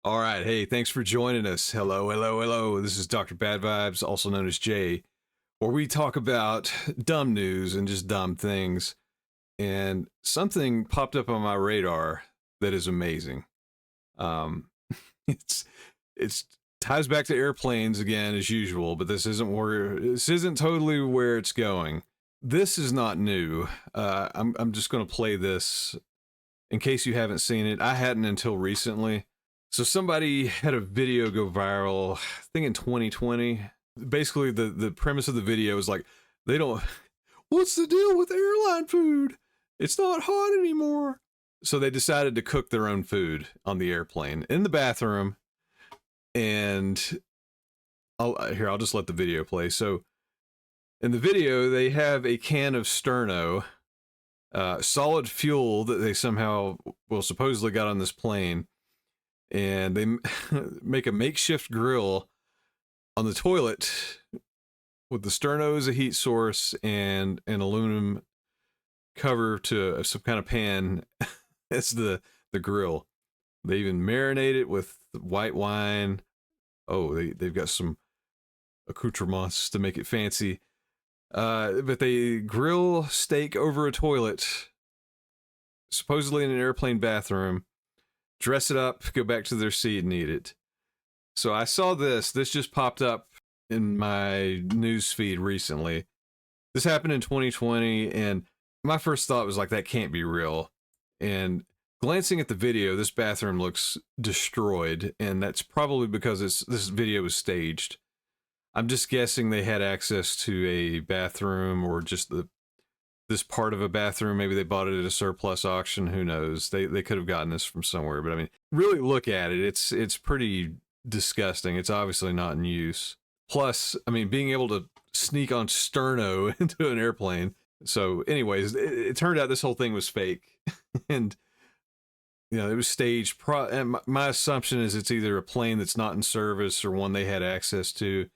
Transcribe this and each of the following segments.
All right. Hey, thanks for joining us. Hello, hello, hello. This is Dr. Bad Vibes, also known as Jay, where we talk about dumb news and just dumb things. And something popped up on my radar that is amazing. Um, it's it's ties back to airplanes again as usual, but this isn't totally where it's going. This is not new. I'm just going to play this in case you haven't seen it. I hadn't until recently. So somebody had a video go viral, I think in 2020. Basically, the premise of the video is like, they don't, what's the deal with airline food? It's not hot anymore. So they decided to cook their own food on the airplane in the bathroom. And I'll just let the video play. So in the video, they have a can of Sterno, solid fuel that they somehow, well, supposedly got on this plane, and they make a makeshift grill on the toilet with the sterno as a heat source and an aluminum cover to some kind of pan as the grill. They even marinate it with white wine. Oh, they've got some accoutrements to make it fancy. But they grill steak over a toilet, supposedly in an airplane bathroom, dress it up, go back to their seat and eat it. So I saw this. This just popped up in my news feed recently. This happened in 2020, and my first thought was like, that can't be real. And glancing at the video, this bathroom looks destroyed, and that's probably because this video was staged. I'm just guessing they had access to a bathroom or just this part of a bathroom. Maybe they bought it at a surplus auction. Who knows? They could have gotten this from somewhere. But I mean, really look at it. It's pretty disgusting. It's obviously not in use. Plus, I mean, being able to sneak on sterno into an airplane. So, anyways, it turned out this whole thing was fake, and it was staged. And my assumption is it's either a plane that's not in service or one they had access to.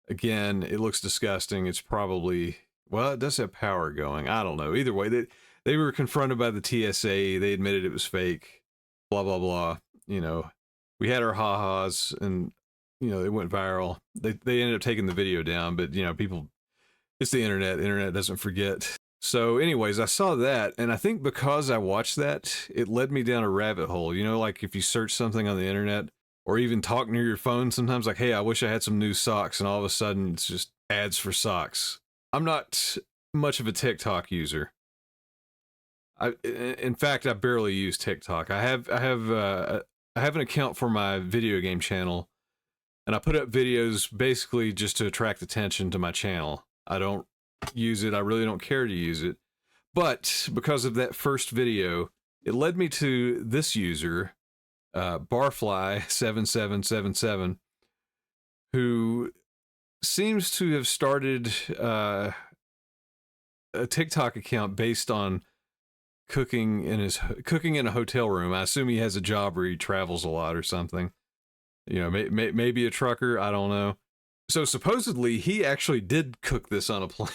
Again, it looks disgusting. It's probably, well, it does have power going. I don't know. Either way, they were confronted by the TSA. They admitted it was fake. Blah blah blah. We had our ha-has, and it went viral. They ended up taking the video down, but people, it's the internet. The internet doesn't forget. So anyways, I saw that, and I think because I watched that, it led me down a rabbit hole. Like if you search something on the internet or even talk near your phone sometimes, like, hey, I wish I had some new socks, and all of a sudden it's just ads for socks. I'm not much of a TikTok user. In fact, I barely use TikTok. I have an account for my video game channel, and I put up videos basically just to attract attention to my channel. I don't use it. I really don't care to use it. But because of that first video, it led me to this user, Barfly7777, who seems to have started a TikTok account based on cooking in a hotel room. I assume he has a job where he travels a lot or something. Maybe a trucker. I don't know. So supposedly he actually did cook this on a plane.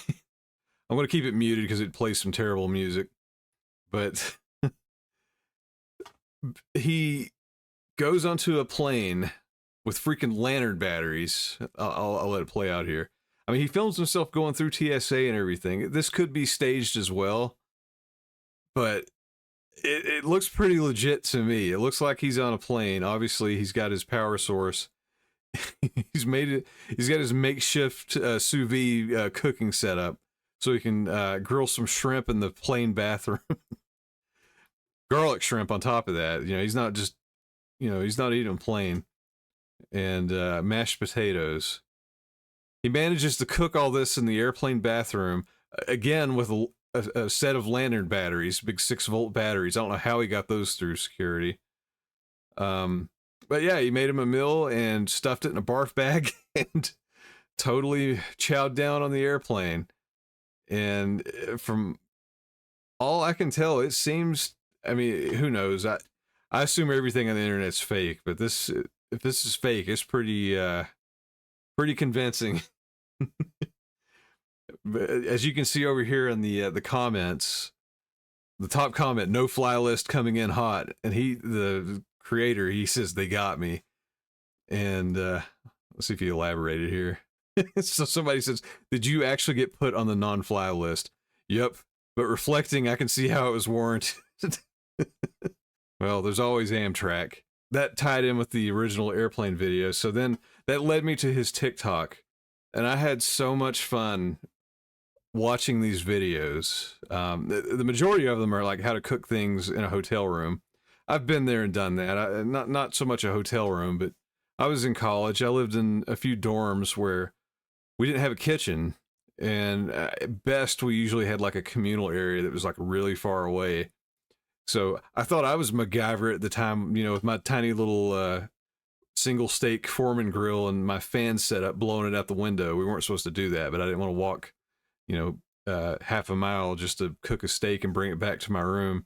I'm going to keep it muted because it plays some terrible music. But he goes onto a plane with freaking lantern batteries. I'll let it play out here. I mean, he films himself going through TSA and everything. This could be staged as well, but it looks pretty legit to me. It looks like he's on a plane. Obviously, he's got his power source. He's got his makeshift sous vide cooking setup so he can grill some shrimp in the plane bathroom. Garlic shrimp on top of that. He's not just, he's not eating plain. And mashed potatoes. He manages to cook all this in the airplane bathroom, again with a set of lantern batteries, big 6-volt batteries. I don't know how he got those through security. But yeah, he made him a meal and stuffed it in a barf bag and totally chowed down on the airplane. And from all I can tell, it seems, I mean, who knows? I assume everything on the internet's fake, but if this is fake, it's pretty convincing. But as you can see over here in the comments, the top comment, no fly list coming in hot, and the creator, he says they got me. And let's see if he elaborated here. So somebody says, did you actually get put on the non-fly list? Yep, but reflecting, I can see how it was warranted. Well, there's always Amtrak. That tied in with the original airplane video. So then that led me to his TikTok. And I had so much fun watching these videos. The majority of them are like how to cook things in a hotel room. I've been there and done that. Not so much a hotel room, but I was in college. I lived in a few dorms where we didn't have a kitchen. And at best, we usually had like a communal area that was like really far away. So I thought I was MacGyver at the time, you know, with my tiny little single stake Foreman grill and my fan set up, blowing it out the window. We weren't supposed to do that, but I didn't want to walk, you know, half a mile just to cook a steak and bring it back to my room.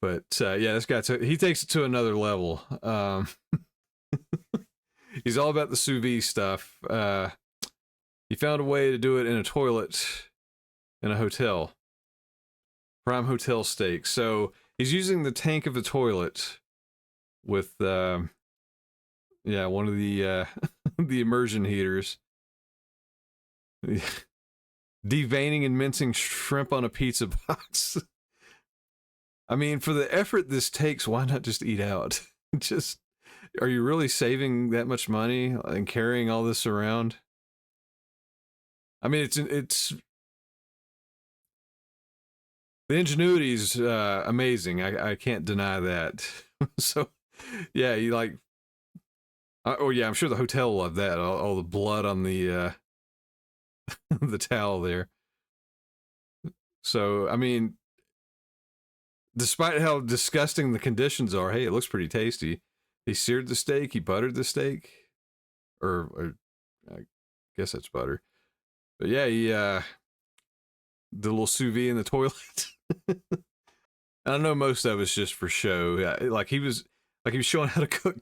But yeah, this guy, he takes it to another level. He's all about the sous vide stuff. He found a way to do it in a toilet in a hotel. Prime Hotel steak. So he's using the tank of the toilet with, yeah, one of the the immersion heaters. Deveining and mincing shrimp on a pizza box. I mean, for the effort this takes, why not just eat out? Just, are you really saving that much money and carrying all this around? I mean, it's the ingenuity is amazing. I can't deny that. So, yeah, you like. Oh yeah, I'm sure the hotel loved that. All the blood on the the towel there. So, I mean, despite how disgusting the conditions are, hey, it looks pretty tasty. He seared the steak. He buttered the steak, or I guess that's butter. But yeah, he the little sous vide in the toilet. I know most of it's just for show. Yeah, like he was showing how to cook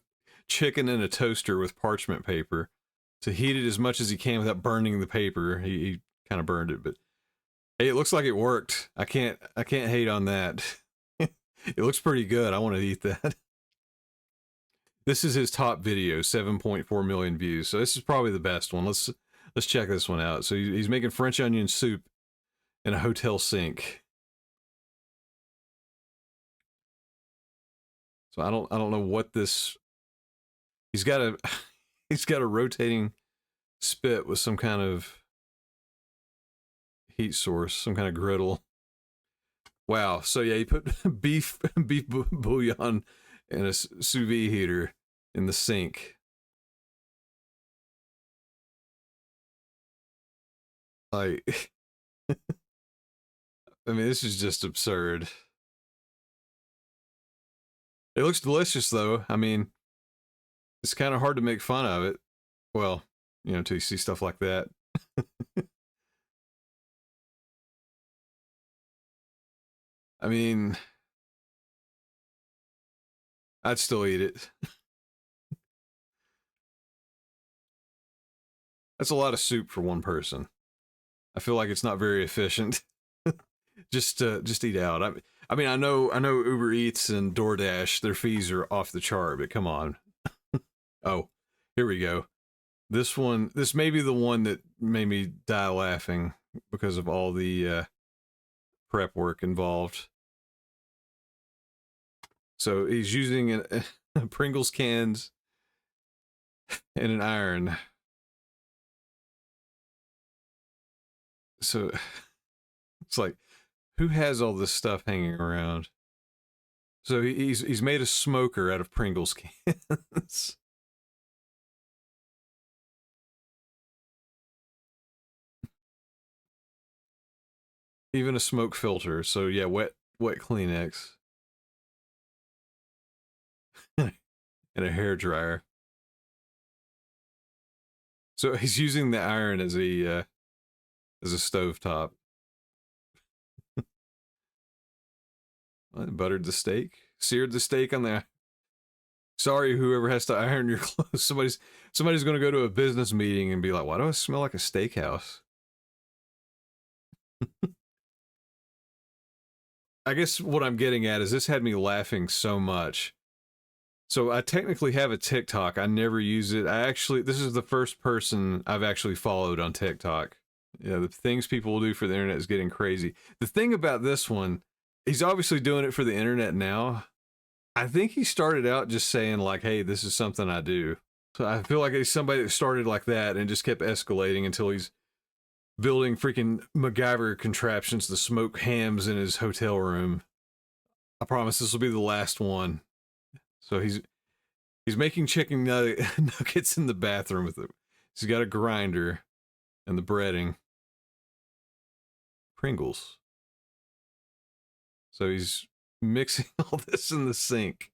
chicken in a toaster with parchment paper to heat it as much as he can without burning the paper. He kind of burned it, but hey, it looks like it worked. I can't hate on that. It looks pretty good. I want to eat that. This is his top video, 7.4 million views. So this is probably the best one. Let's check this one out. So he's making French onion soup in a hotel sink. So I don't know what this. He's got a rotating spit with some kind of heat source, some kind of griddle. Wow. So yeah, he put beef bouillon in a sous vide heater in the sink. Like, I mean, this is just absurd. It looks delicious, though. I mean, it's kind of hard to make fun of it. Well, you know, until you see stuff like that. I mean, I'd still eat it. That's a lot of soup for one person. I feel like it's not very efficient. Just eat out. I mean, I know Uber Eats and DoorDash, their fees are off the chart, but come on. Oh, here we go. This may be the one that made me die laughing because of all the prep work involved. So he's using a Pringles cans and an iron. So it's like, who has all this stuff hanging around? So he's made a smoker out of Pringles cans. Even a smoke filter. So yeah, wet Kleenex. And a hair dryer. So he's using the iron as a stovetop. Buttered the steak, seared the steak on the. Sorry, whoever has to iron your clothes. Somebody's going to go to a business meeting and be like, "Why do I smell like a steakhouse?" I guess what I'm getting at is this had me laughing so much So I technically have a TikTok. I never use it. This is the first person I've actually followed on TikTok. Yeah, the things people will do for the internet is getting crazy. The thing about this one, he's obviously doing it for the internet now. I think he started out just saying like, "Hey, this is something I do." So I feel like he's somebody that started like that and just kept escalating until he's building freaking MacGyver contraptions to smoke hams in his hotel room. I promise this will be the last one. So he's making chicken nuggets in the bathroom with it. He's got a grinder and the breading. Pringles. So he's mixing all this in the sink.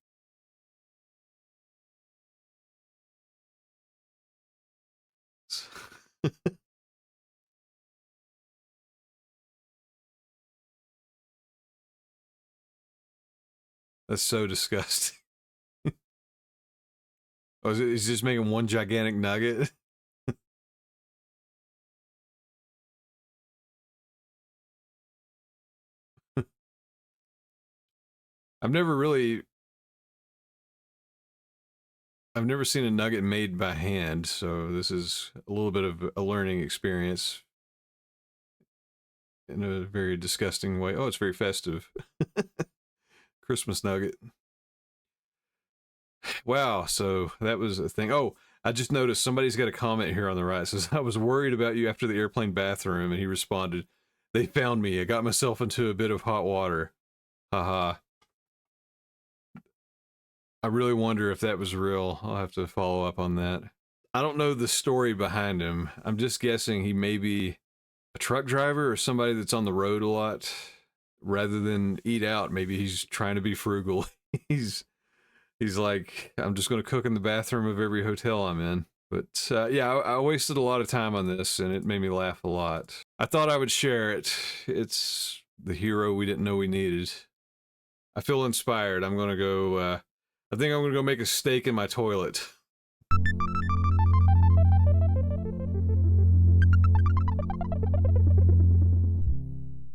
That's so disgusting. Oh, he's just making one gigantic nugget? I've never really I've never seen a nugget made by hand, so this is a little bit of a learning experience in a very disgusting way. Oh, it's very festive. Christmas nugget. Wow, so that was a thing. Oh, I just noticed somebody's got a comment here on the right. It says, I was worried about you after the airplane bathroom, and he responded, they found me. I got myself into a bit of hot water. Haha. I really wonder if that was real. I'll have to follow up on that. I don't know the story behind him. I'm just guessing he may be a truck driver or somebody that's on the road a lot. Rather than eat out, maybe he's trying to be frugal. he's he's like, I'm just going to cook in the bathroom of every hotel I'm in. But yeah, I wasted a lot of time on this, and it made me laugh a lot. I thought I would share it. It's the hero we didn't know we needed. I feel inspired. I'm going to go, I think I'm going to go make a steak in my toilet.